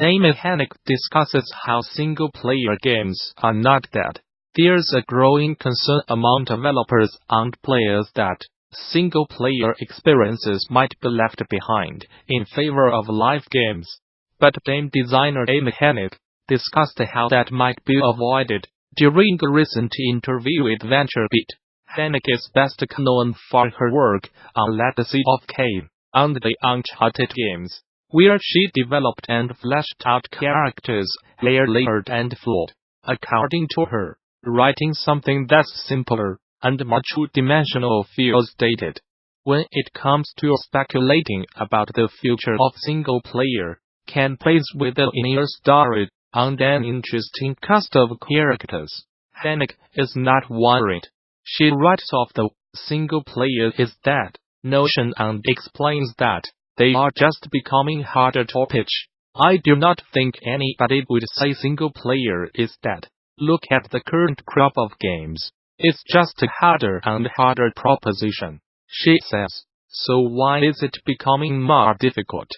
Amy Hennig discusses how single-player games are not dead. There's a growing concern among developers and players that single-player experiences might be left behind in favor of live games. But game designer Amy Hennig discussed how that might be avoided during a recent interview with VentureBeat. Hennig is best known for her work on Legacy of Kain and the Uncharted games, where she developed and fleshed out characters layered and flawed. According to her, writing something that's simpler and more two-dimensional feels dated. When it comes to speculating about the future of single-player gameplays with a linear story and an interesting cast of characters, Hennig is not worried. She writes off the single-player is dead notion and explains that they are just becoming harder to pitch. I do not think anybody would say single-player is dead. Look at the current crop of games. It's just a harder and harder proposition, she says. So why is it becoming more difficult?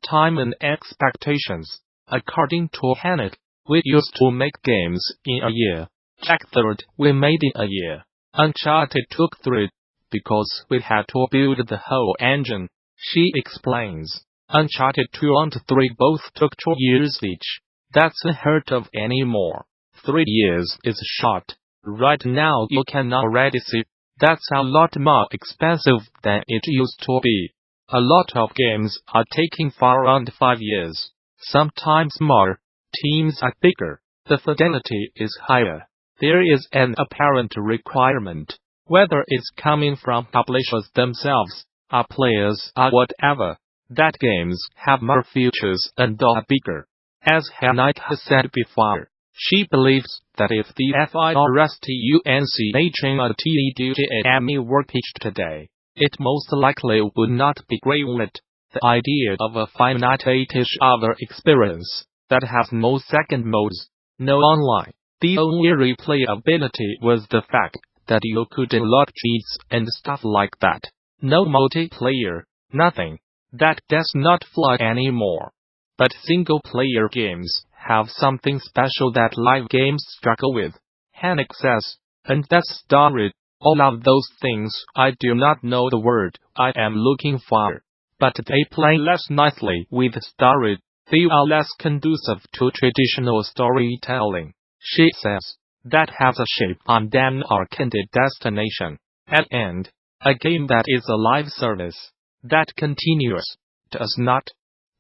Time and expectations. According to Hennig, we used to make games in a year. Jak III we made in a year. Uncharted took 3, because we had to build the whole engine, she explains. Uncharted 2 and 3 both took 2 years each. That's unheard of anymore. 3 years is short. Right now you can already see that's a lot more expensive than it used to be. A lot of games are taking 4 and 5 years, sometimes more. Teams are bigger. The fidelity is higher. There is an apparent requirement, whether it's coming from publishers themselves, or players or whatever, that games have more features and are bigger. As Hennig has said before, she believes that if the FIRSTUNCHARTEDUTAME were pitched today, it most likely would not be greenlit. The idea of a finite-ish other experience that has no second modes, no online. The only replayability was the fact that you could unlock cheats and stuff like that. No multiplayer, nothing. That does not fly anymore. But single-player games have something special that live games struggle with, Hennig says, and that's story. All of those things I do not know the word I am looking for. But they play less nicely with story. They are less conducive to traditional storytelling, she says. That has a shape and an arcade destination. At end, a game that is a live service that continues, does not.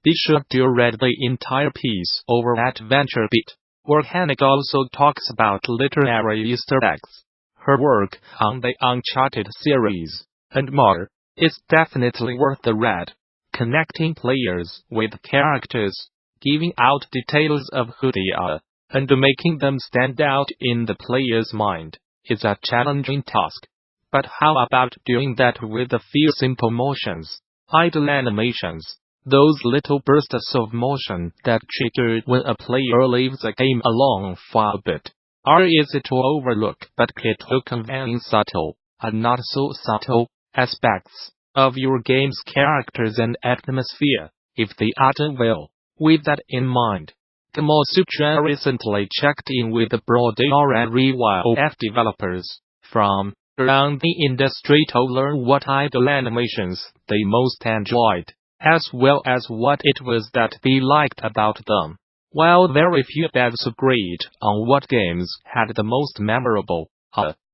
Be sure to read the entire piece over at VentureBeat, where Hennig also talks about literary Easter eggs, her work on the Uncharted series, and more. It's definitely worth the read. Connecting players with characters, giving out details of who they are, and making them stand out in the player's mind, is a challenging task. But how about doing that with a few simple motions, idle animations, those little bursts of motion that trigger when a player leaves a game alone for a bit? Or is it to overlook but to convey subtle, and not so subtle, aspects of your game's characters and atmosphere, if they are done well? With that in mind, Gamasutra recently checked in with the broader array of developers from around the industry to learn what idle animations they most enjoyed, as well as what it was that they liked about them. While very few devs agreed on what games had the most memorable,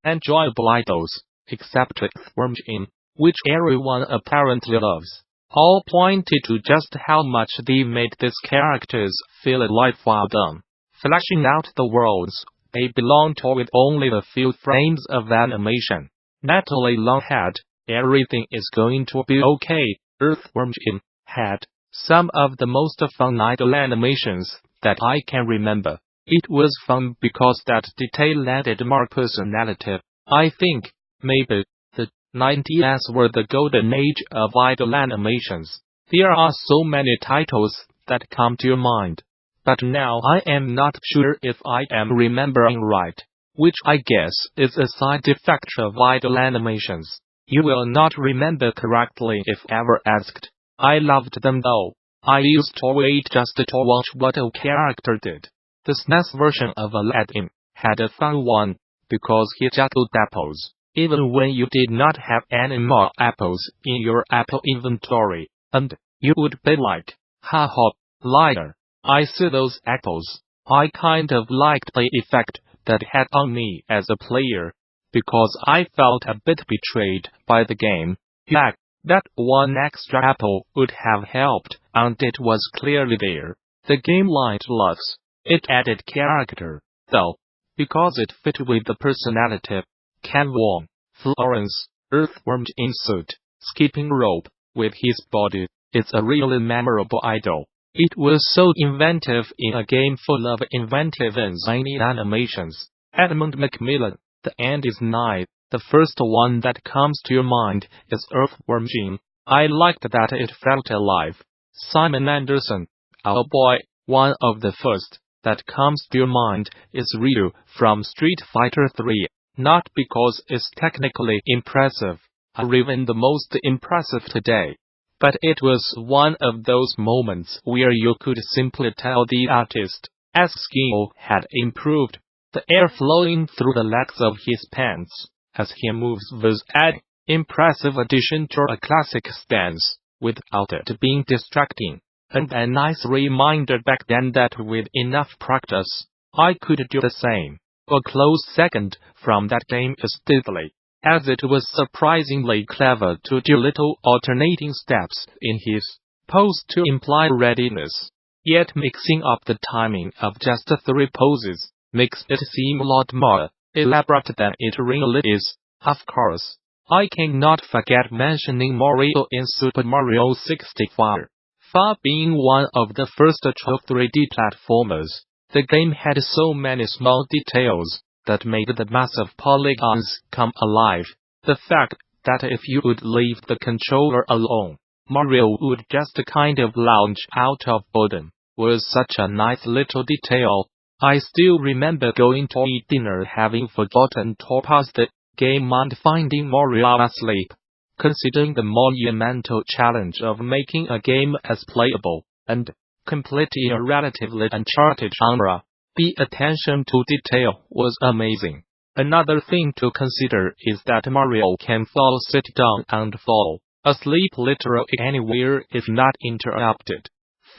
enjoyable idles, except Earthworm Jim, which everyone apparently loves, all pointed to just how much they made these characters feel alive for them, fleshing out the worlds they belong to with only a few frames of animation. Nathalie Lawhead, everything is going to be okay. Earthworm Jim had some of the most fun idle animations that I can remember. It was fun because that detail added more personality. I think, maybe, the 90s were the golden age of idle animations. There are so many titles that come to mind. But now I am not sure if I am remembering right, which I guess is a side effect of idle animations. You will not remember correctly if ever asked. I loved them though. I used to wait just to watch what a character did. The SNES version of Aladdin had a fun one, because he juggled apples, even when you did not have any more apples in your apple inventory, and you would be like, haha, liar, I see those apples. I kind of liked the effect that had on me as a player, because I felt a bit betrayed by the game. Yeah, that one extra apple would have helped, and it was clearly there. The game liked laughs. It added character, though, because it fit with the personality. Kain Wong, Florence, Earthworm Jim suit, skipping rope, with his body, it's a really memorable idol. It was so inventive in a game full of inventive and zany animations. Edmund McMillen, the end is nigh. The first one that comes to your mind is Earthworm Jim. I liked that it felt alive. Simon Anderson, Owlboy, one of the first that comes to your mind is Ryu from Street Fighter III, not because it's technically impressive, or even the most impressive today, but it was one of those moments where you could simply tell the artist's skill had improved. The air flowing through the legs of his pants as he moves was an impressive addition to a classic stance, without it being distracting, and a nice reminder back then that with enough practice, I could do the same. A close second from that game is Dudley, as it was surprisingly clever to do little alternating steps in his pose to imply readiness, yet mixing up the timing of just 3 poses makes it seem a lot more elaborate than it really is. Of course, I cannot forget mentioning Mario in Super Mario 64. Far being one of the first true 3D platformers, the game had so many small details that made the massive polygons come alive. The fact that if you would leave the controller alone, Mario would just kind of lounge out of boredom was such a nice little detail. I still remember going to eat dinner having forgotten to pause the game and finding Mario asleep. Considering the monumental challenge of making a game as playable and complete in a relatively Uncharted genre, the attention to detail was amazing. Another thing to consider is that Mario can sit down and fall asleep literally anywhere if not interrupted.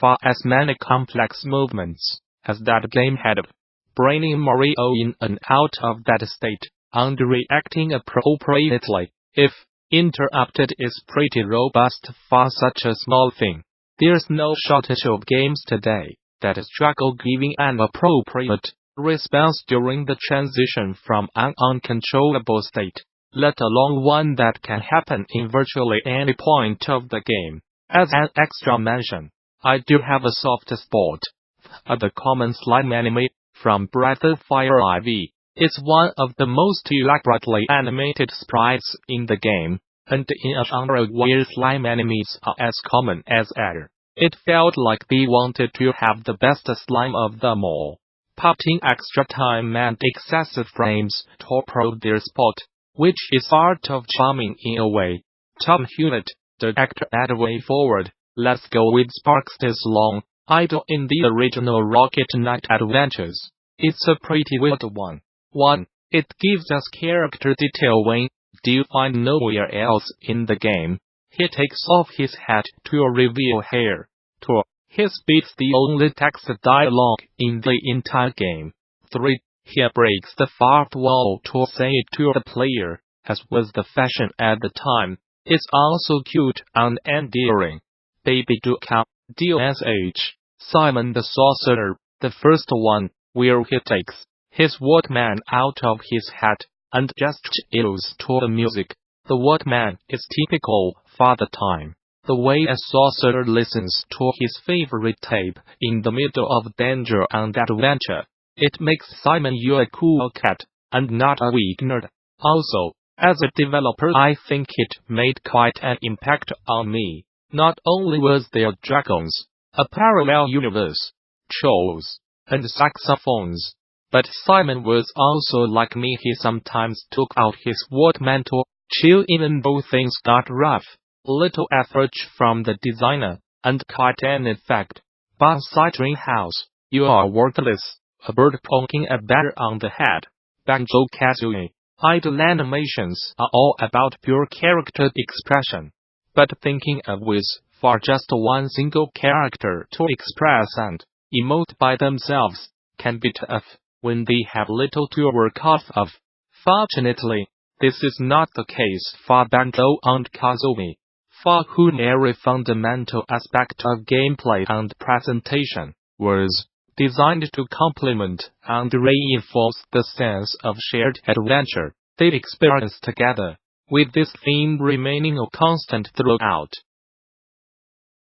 For as many complex movements as that game had, bringing Mario in and out of that state and reacting appropriately, if interrupted, is pretty robust for such a small thing. There's no shortage of games today that struggle giving an appropriate response during the transition from an uncontrollable state, let alone one that can happen in virtually any point of the game. As an extra mention, I do have a soft spot for the common slime anime from Breath of Fire IV. It's one of the most elaborately animated sprites in the game, and in a genre where slime enemies are as common as air, it felt like they wanted to have the best slime of them all, putting extra time and excessive frames to prove their spot, which is sort of charming in a way. Tomm Hulett, the actor at Wayforward, let's go with Sparkster's long idol in the original Rocket Knight adventures. It's a pretty weird one. 1. It gives us character detail when you find nowhere else in the game. He takes off his hat to reveal hair. 2. He speaks the only text dialogue in the entire game. 3. He breaks the fourth wall to say it to the player, as was the fashion at the time. It's also cute and endearing. Baby Duka, DSH, Simon the Sorcerer, the first one, where he takes his Walkman out of his hat and just chills to the music. The Walkman is typical for the time. The way a sorcerer listens to his favorite tape in the middle of danger and adventure. It makes Simon you a cool cat, and not a weak nerd. Also, as a developer, I think it made quite an impact on me. Not only was there dragons, a parallel universe, trolls, and saxophones, but Simon was also like me. He sometimes took out his Walkman to chill even though things got rough. Little effort from the designer, and quite an effect. Bonsai Treehouse, you are worthless, a bird poking a bear on the head. Banjo Kazooie, idle animations are all about pure character expression. But thinking of ways for just one single character to express and emote by themselves can be tough when they have little to work off of. Fortunately, this is not the case for Banjo and Kazooie, for whom every fundamental aspect of gameplay and presentation was designed to complement and reinforce the sense of shared adventure they experience together, with this theme remaining a constant throughout.